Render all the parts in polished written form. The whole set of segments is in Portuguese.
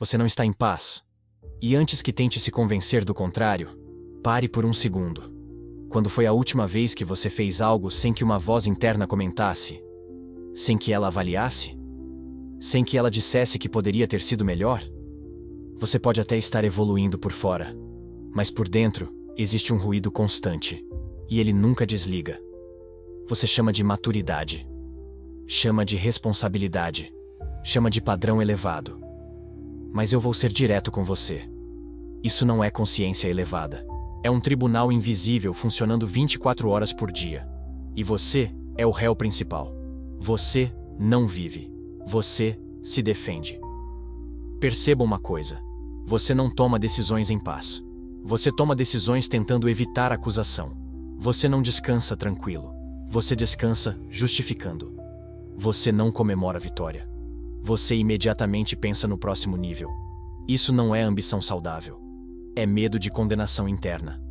Você não está em paz. E antes que tente se convencer do contrário, pare por um segundo. Quando foi a última vez que você fez algo sem que uma voz interna comentasse? Sem que ela avaliasse? Sem que ela dissesse que poderia ter sido melhor? Você pode até estar evoluindo por fora, mas por dentro existe um ruído constante, e ele nunca desliga. Você chama de maturidade, chama de responsabilidade, chama de padrão elevado. Mas eu vou ser direto com você. Isso não é consciência elevada. É um tribunal invisível funcionando 24 horas por dia. E você é o réu principal. Você não vive. Você se defende. Perceba uma coisa. Você não toma decisões em paz. Você toma decisões tentando evitar acusação. Você não descansa tranquilo. Você descansa justificando. Você não comemora a vitória. Você imediatamente pensa no próximo nível. Isso não é ambição saudável. É medo de condenação interna.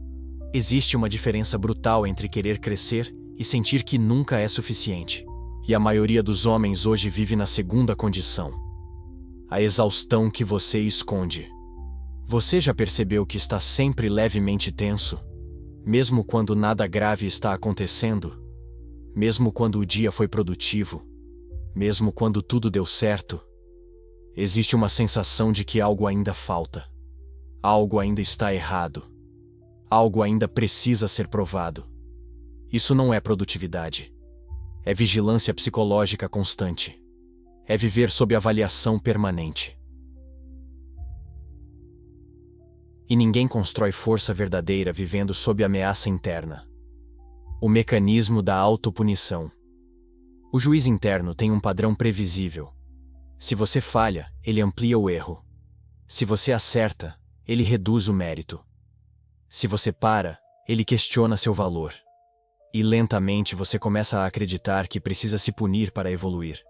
Existe uma diferença brutal entre querer crescer e sentir que nunca é suficiente. E a maioria dos homens hoje vive na segunda condição. A exaustão que você esconde. Você já percebeu que está sempre levemente tenso? Mesmo quando nada grave está acontecendo? Mesmo quando o dia foi produtivo? Mesmo quando tudo deu certo? Existe uma sensação de que algo ainda falta. Algo ainda está errado. Algo ainda precisa ser provado. Isso não é produtividade. É vigilância psicológica constante. É viver sob avaliação permanente. E ninguém constrói força verdadeira vivendo sob ameaça interna. O mecanismo da autopunição. O juiz interno tem um padrão previsível. Se você falha, ele amplia o erro. Se você acerta, ele reduz o mérito. Se você para, ele questiona seu valor. E lentamente você começa a acreditar que precisa se punir para evoluir.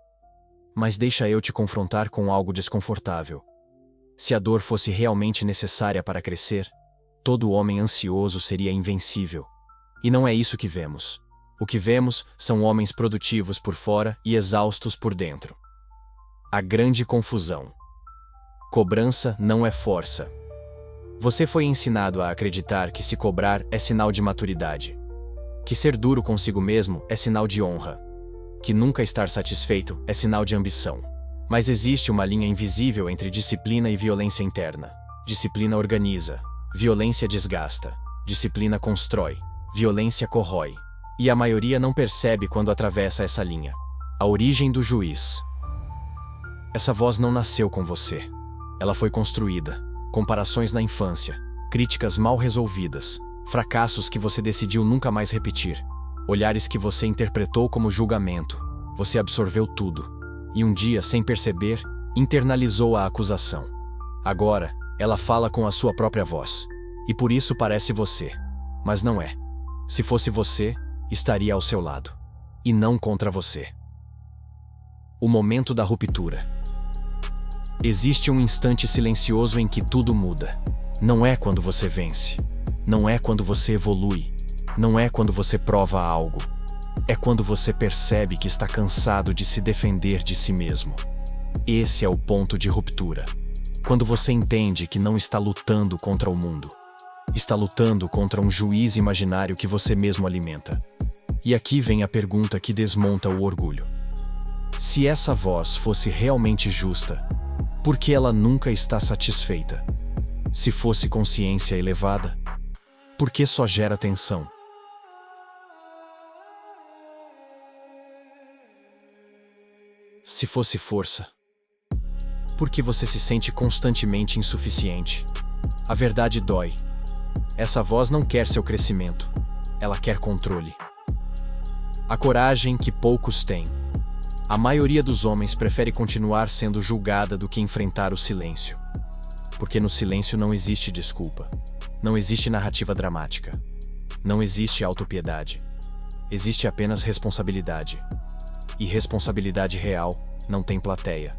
Mas deixa eu te confrontar com algo desconfortável. Se a dor fosse realmente necessária para crescer, todo homem ansioso seria invencível. E não é isso que vemos. O que vemos são homens produtivos por fora e exaustos por dentro. A grande confusão. Cobrança não é força. Você foi ensinado a acreditar que se cobrar é sinal de maturidade. Que ser duro consigo mesmo é sinal de honra. Que nunca estar satisfeito é sinal de ambição. Mas existe uma linha invisível entre disciplina e violência interna. Disciplina organiza, violência desgasta. Disciplina constrói, violência corrói. E a maioria não percebe quando atravessa essa linha. A origem do juiz. Essa voz não nasceu com você. Ela foi construída. Comparações na infância, críticas mal resolvidas, fracassos que você decidiu nunca mais repetir, olhares que você interpretou como julgamento. Você absorveu tudo. E um dia, sem perceber, internalizou a acusação. Agora, ela fala com a sua própria voz. E por isso parece você. Mas não é. Se fosse você, estaria ao seu lado. E não contra você. O momento da ruptura. Existe um instante silencioso em que tudo muda. Não é quando você vence. Não é quando você evolui. Não é quando você prova algo. É quando você percebe que está cansado de se defender de si mesmo. Esse é o ponto de ruptura. Quando você entende que não está lutando contra o mundo. Está lutando contra um juiz imaginário que você mesmo alimenta. E aqui vem a pergunta que desmonta o orgulho. Se essa voz fosse realmente justa, por que ela nunca está satisfeita? Se fosse consciência elevada, por que só gera tensão? Se fosse força, por que você se sente constantemente insuficiente? A verdade dói. Essa voz não quer seu crescimento, ela quer controle. A coragem que poucos têm. A maioria dos homens prefere continuar sendo julgada do que enfrentar o silêncio. Porque no silêncio não existe desculpa. Não existe narrativa dramática. Não existe autopiedade. Existe apenas responsabilidade. E responsabilidade real não tem plateia.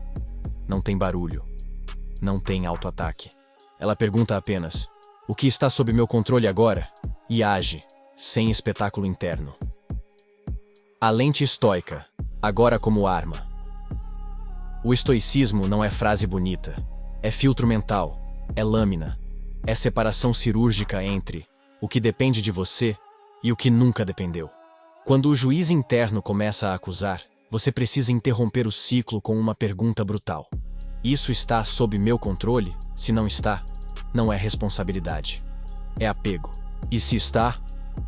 Não tem barulho. Não tem autoataque. Ela pergunta apenas: o que está sob meu controle agora? E age, sem espetáculo interno. A lente estoica, agora como arma. O estoicismo não é frase bonita. É filtro mental, é lâmina, é separação cirúrgica entre o que depende de você e o que nunca dependeu. Quando o juiz interno começa a acusar, você precisa interromper o ciclo com uma pergunta brutal. Isso está sob meu controle? Se não está, não é responsabilidade. É apego. E se está,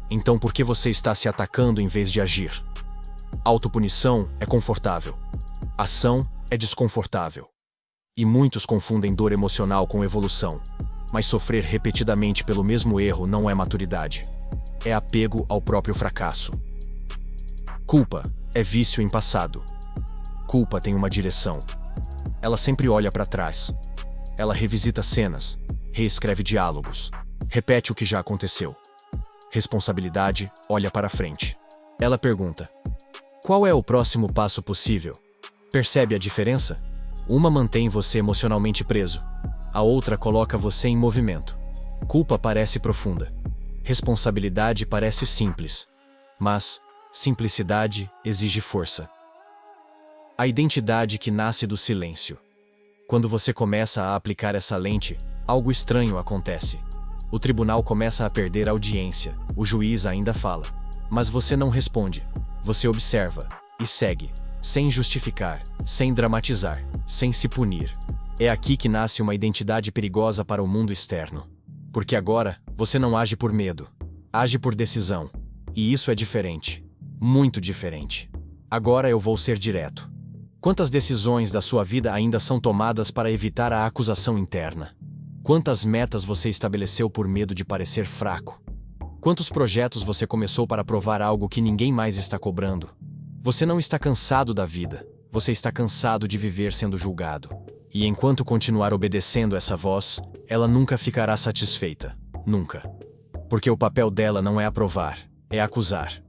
então por que você está se atacando em vez de agir? Autopunição é confortável. Ação é desconfortável. E muitos confundem dor emocional com evolução. Mas sofrer repetidamente pelo mesmo erro não é maturidade. É apego ao próprio fracasso. Culpa é vício em passado. Culpa tem uma direção. Ela sempre olha para trás. Ela revisita cenas, reescreve diálogos, repete o que já aconteceu. Responsabilidade olha para frente. Ela pergunta: qual é o próximo passo possível? Percebe a diferença? Uma mantém você emocionalmente preso. A outra coloca você em movimento. Culpa parece profunda. Responsabilidade parece simples. Mas simplicidade exige força. A identidade que nasce do silêncio. Quando você começa a aplicar essa lente, algo estranho acontece. O tribunal começa a perder audiência. O juiz ainda fala. Mas você não responde. Você observa e segue, sem justificar, sem dramatizar, sem se punir. É aqui que nasce uma identidade perigosa para o mundo externo. Porque agora, você não age por medo. Age por decisão. E isso é diferente. Muito diferente. Agora eu vou ser direto. Quantas decisões da sua vida ainda são tomadas para evitar a acusação interna? Quantas metas você estabeleceu por medo de parecer fraco? Quantos projetos você começou para provar algo que ninguém mais está cobrando? Você não está cansado da vida. Você está cansado de viver sendo julgado. E enquanto continuar obedecendo essa voz, ela nunca ficará satisfeita. Nunca. Porque o papel dela não é aprovar, é acusar.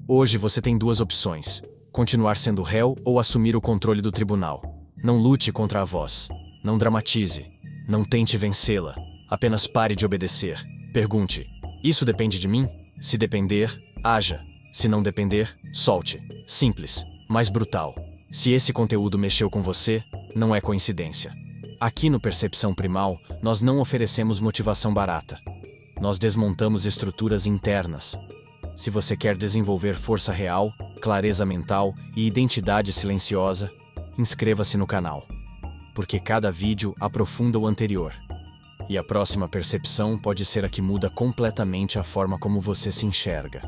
Hoje você tem duas opções: continuar sendo réu ou assumir o controle do tribunal. Não lute contra a voz. Não dramatize. Não tente vencê-la. Apenas pare de obedecer. Pergunte: isso depende de mim? Se depender, haja. Se não depender, solte. Simples, mas brutal. Se esse conteúdo mexeu com você, não é coincidência. Aqui no Percepção Primal, nós não oferecemos motivação barata. Nós desmontamos estruturas internas. Se você quer desenvolver força real, clareza mental e identidade silenciosa, inscreva-se no canal. Porque cada vídeo aprofunda o anterior. E a próxima percepção pode ser a que muda completamente a forma como você se enxerga.